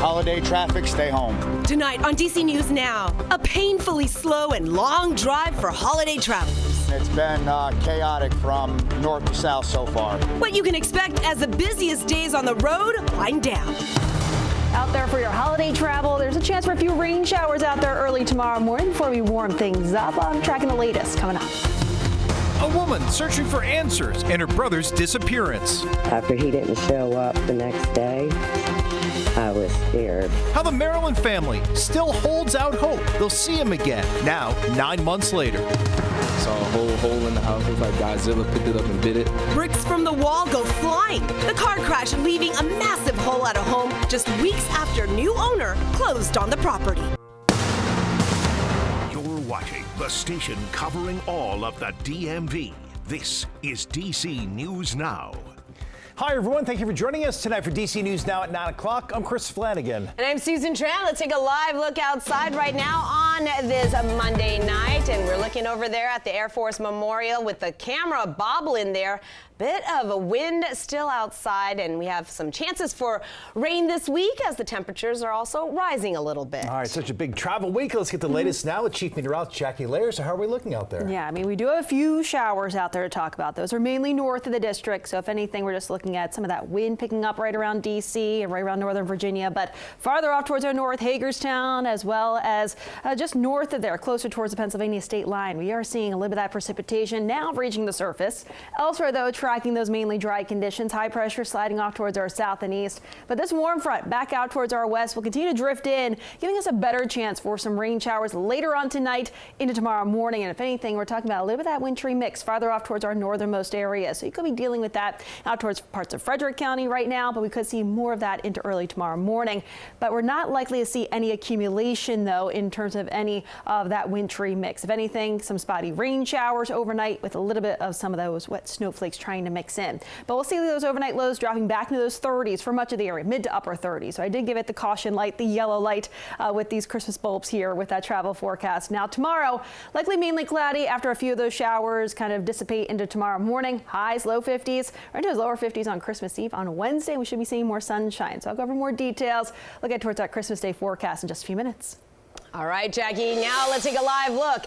holiday traffic, stay home. Tonight on DC News Now, a painfully slow and long drive for holiday travelers. It's been chaotic from north to south so far. What you can expect as the busiest days on the road wind down. Out there for your holiday travel, there's a chance for a few rain showers out there early tomorrow morning before we warm things up. I'm tracking the latest coming up. A woman searching for answers in her brother's disappearance. After he didn't show up the next day, I was scared. How the Maryland family still holds out hope they'll see him again, now 9 months later. Saw a whole hole in the house. It was like Godzilla picked it up and bit it. Bricks from the wall go flying. The car crash leaving a massive hole at a home just weeks after new owner closed on the property. You're watching the station covering all of the DMV. This is DC News Now. Hi, everyone. Thank you for joining us tonight for DC News Now at 9 o'clock. I'm Chris Flanagan. And I'm Susan Tran. Let's take a live look outside right now on this Monday night. And we're looking over there at the Air Force Memorial with the camera bobbling there. Bit of a wind still outside, and we have some chances for rain this week as the temperatures are also rising a little bit. All right, such a big travel week. Let's get the latest now with Chief Meteorologist Jackie Lair. So how are we looking out there? Yeah, I mean, we do have a few showers out there to talk about. Those are mainly north of the district. So if anything, we're just looking at some of that wind picking up right around D.C. and right around Northern Virginia. But farther off towards our north, Hagerstown, as well as just north of there, closer towards the Pennsylvania state line, we are seeing a little bit of that precipitation now reaching the surface. Elsewhere, though, tracking those mainly dry conditions, high pressure sliding off towards our south and east. But this warm front back out towards our west will continue to drift in, giving us a better chance for some rain showers later on tonight into tomorrow morning. And if anything, we're talking about a little bit of that wintry mix farther off towards our northernmost area. So you could be dealing with that out towards parts of Frederick County right now, but we could see more of that into early tomorrow morning. But we're not likely to see any accumulation, though, in terms of any of that wintry mix. If anything, some spotty rain showers overnight with a little bit of some of those wet snowflakes trying to mix in. But we'll see those overnight lows dropping back into those 30s for much of the area, mid to upper 30s. So I did give it the caution light, the yellow light with these Christmas bulbs here with that travel forecast. Now tomorrow, likely mainly cloudy after a few of those showers kind of dissipate into tomorrow morning. Highs, low 50s, or into those lower 50s on Christmas Eve. On Wednesday, we should be seeing more sunshine. So I'll go over more details. Look at towards that Christmas Day forecast in just a few minutes. All right, Jackie, now let's take a live look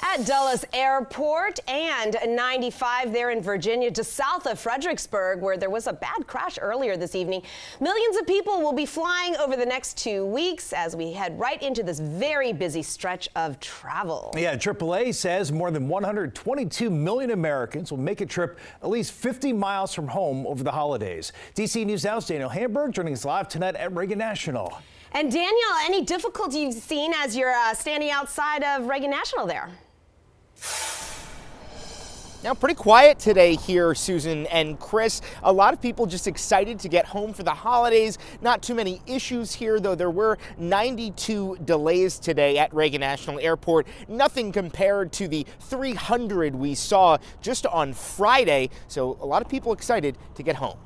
at Dulles Airport and 95 there in Virginia, just south of Fredericksburg, where there was a bad crash earlier this evening. Millions of people will be flying over the next 2 weeks as we head right into this very busy stretch of travel. Yeah, AAA says more than 122 million Americans will make a trip at least 50 miles from home over the holidays. DC News Now's Daniel Hamburg joining us live tonight at Reagan National. And Daniel, any difficulty you've seen as you're standing outside of Reagan National there? Now, pretty quiet today here, Susan and Chris. A lot of people just excited to get home for the holidays. Not too many issues here, though there were 92 delays today at Reagan National Airport. Nothing compared to the 300 we saw just on Friday. So a lot of people excited to get home.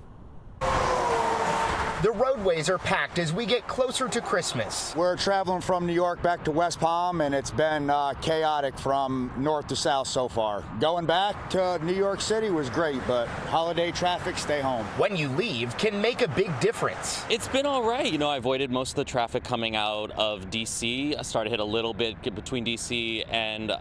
The roadways are packed as we get closer to Christmas. We're traveling from New York back to West Palm, and it's been chaotic from north to south so far. Going back to New York City was great, but holiday traffic, stay home. When you leave can make a big difference. It's been all right. You know, I avoided most of the traffic coming out of D.C. I started to hit a little bit between D.C. and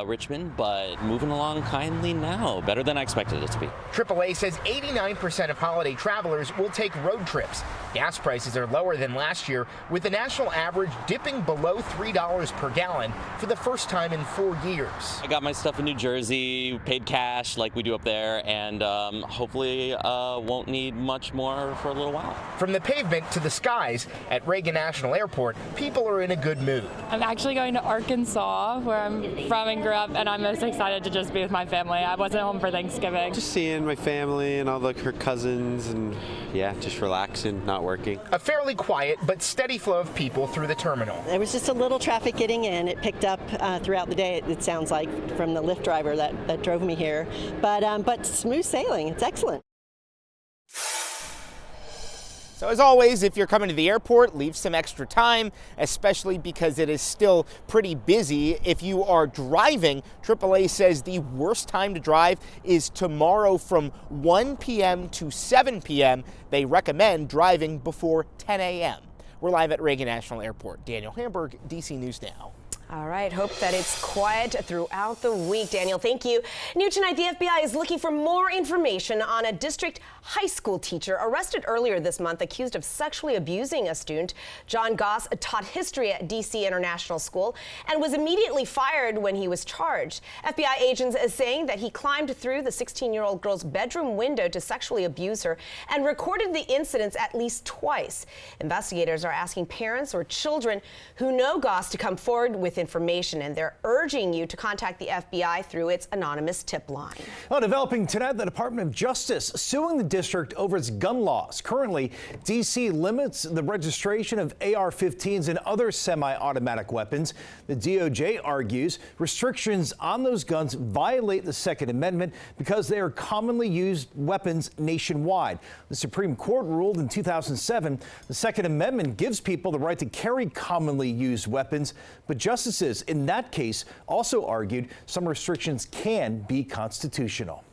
Richmond, but moving along kindly now. Better than I expected it to be. AAA says 89% of holiday travelers will take road trips. Gas prices are lower than last year, with the national average dipping below $3 per gallon for the first time in 4 years. I got my stuff in New Jersey, paid cash like we do up there, and hopefully won't need much more for a little while. From the pavement to the skies at Reagan National Airport, people are in a good mood. I'm actually going to Arkansas, where I'm from and grew up, and I'm most excited to just be with my family. I wasn't home for Thanksgiving. Just seeing my family and all her cousins, and yeah, just relaxing, not working. A fairly quiet but steady flow of people through the terminal. There was just a little traffic getting in. It picked up throughout the day, it sounds like, from the Lyft driver that drove me here. But smooth sailing. It's excellent. So as always, if you're coming to the airport, leave some extra time, especially because it is still pretty busy. If you are driving, AAA says the worst time to drive is tomorrow from 1 p.m. to 7 p.m. They recommend driving before 10 a.m. We're live at Reagan National Airport. Daniel Hamburg, DC News Now. All right, hope that it's quiet throughout the week. Daniel, thank you. New tonight, the FBI is looking for more information on a district high school teacher arrested earlier this month accused of sexually abusing a student. John Goss taught history at DC International School and was immediately fired when he was charged. FBI agents are saying that he climbed through the 16-year-old girl's bedroom window to sexually abuse her and recorded the incidents at least twice. Investigators are asking parents or children who know Goss to come forward with information, and they're urging you to contact the FBI through its anonymous tip line. Well, developing tonight, the Department of Justice suing the district over its gun laws. Currently, D.C. limits the registration of AR-15s and other semi-automatic weapons. The DOJ argues restrictions on those guns violate the Second Amendment because they are commonly used weapons nationwide. The Supreme Court ruled in 2007 the Second Amendment gives people the right to carry commonly used weapons, but justices in that case also argued some restrictions can be constitutional.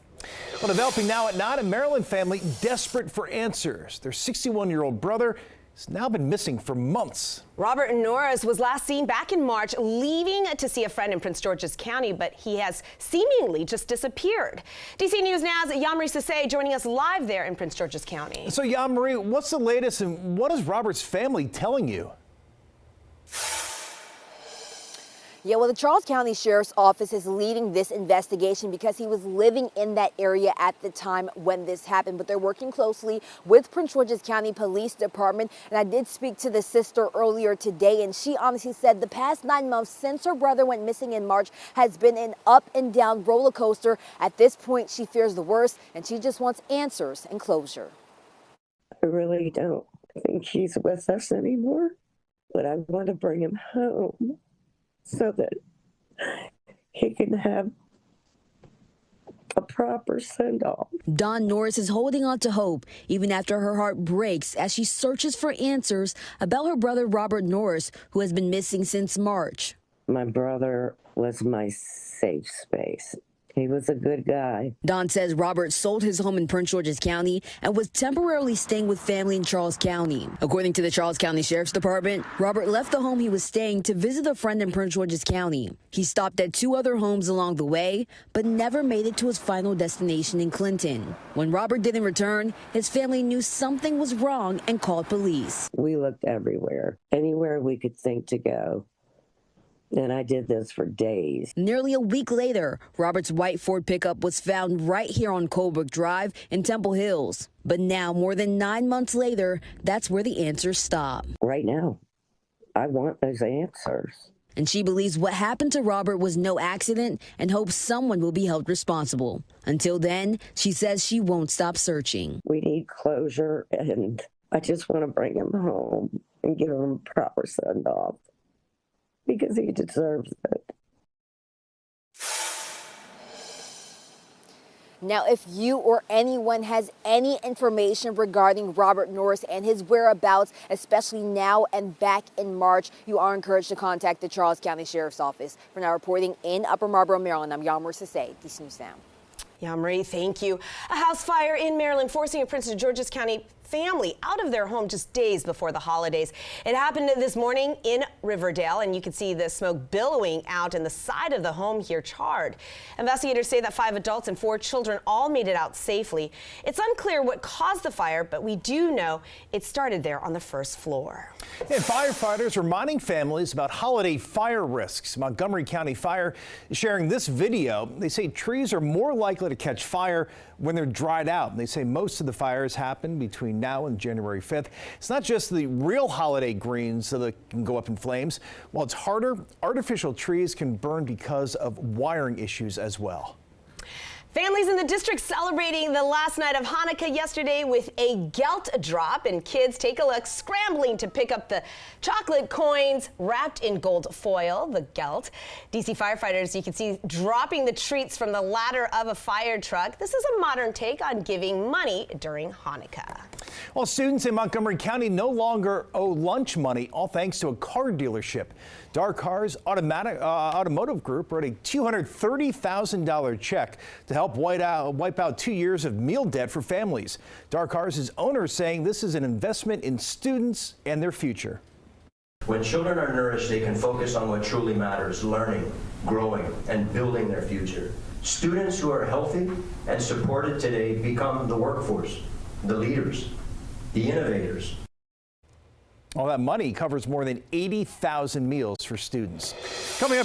Well, developing now at 9, a Maryland family desperate for answers. Their 61-year-old brother has now been missing for months. Robert Norris was last seen back in March leaving to see a friend in Prince George's County, but he has seemingly just disappeared. DC News Now's Yamri Sase joining us live there in Prince George's County. So Yamri, what's the latest and what is Robert's family telling you? Yeah, well, the Charles County Sheriff's Office is leading this investigation because he was living in that area at the time when this happened. But they're working closely with Prince George's County Police Department. And I did speak to the sister earlier today, and she honestly said the past 9 months since her brother went missing in March has been an up and down roller coaster. At this point, she fears the worst, and she just wants answers and closure. I really don't think he's with us anymore, but I want to bring him home so that he can have a proper send-off. Dawn Norris is holding on to hope even after her heart breaks as she searches for answers about her brother Robert Norris, who has been missing since March. My brother was my safe space. He was a good guy. Dawn says Robert sold his home in Prince George's County and was temporarily staying with family in Charles County. According to the Charles County Sheriff's Department, Robert left the home he was staying to visit a friend in Prince George's County. He stopped at 2 other homes along the way, but never made it to his final destination in Clinton. When Robert didn't return, his family knew something was wrong and called police. We looked everywhere, anywhere we could think to go. And I did this for days. Nearly a week later, Robert's white Ford pickup was found right here on Colebrook Drive in Temple Hills. But now, more than 9 months later, that's where the answers stop. Right now, I want those answers. And she believes what happened to Robert was no accident and hopes someone will be held responsible. Until then, she says she won't stop searching. We need closure, and I just want to bring him home and give him a proper send-off, because he deserves it. Now, if you or anyone has any information regarding Robert Norris and his whereabouts, especially now and back in March, you are encouraged to contact the Charles County Sheriff's Office. For now, reporting in Upper Marlboro, Maryland, I'm Yamri Sase, DC News Now. Yamri, thank you. A house fire in Maryland forcing a Prince George's County family out of their home just days before the holidays. It happened this morning in Riverdale, and you can see the smoke billowing out and the side of the home here charred. Investigators say that 5 adults and 4 children all made it out safely. It's unclear what caused the fire, but we do know it started there on the first floor. And firefighters reminding families about holiday fire risks. Montgomery County Fire is sharing this video. They say trees are more likely to catch fire when they're dried out. They say most of the fires happen between now and January 5th. It's not just the real holiday greens that can go up in flames. While it's harder, artificial trees can burn because of wiring issues as well. Families in the district celebrating the last night of Hanukkah yesterday with a gelt drop, and kids, take a look, scrambling to pick up the chocolate coins wrapped in gold foil, the gelt. DC firefighters, you can see, dropping the treats from the ladder of a fire truck. This is a modern take on giving money during Hanukkah. Well, students in Montgomery County no longer owe lunch money, all thanks to a car dealership. Dar Cars Automotive Group wrote a $230,000 check to help wipe out 2 years of meal debt for families. Dar Cars' owner saying this is an investment in students and their future. When children are nourished, they can focus on what truly matters: learning, growing, and building their future. Students who are healthy and supported today become the workforce, the leaders, the innovators. All that money covers more than 80,000 meals for students. Coming up.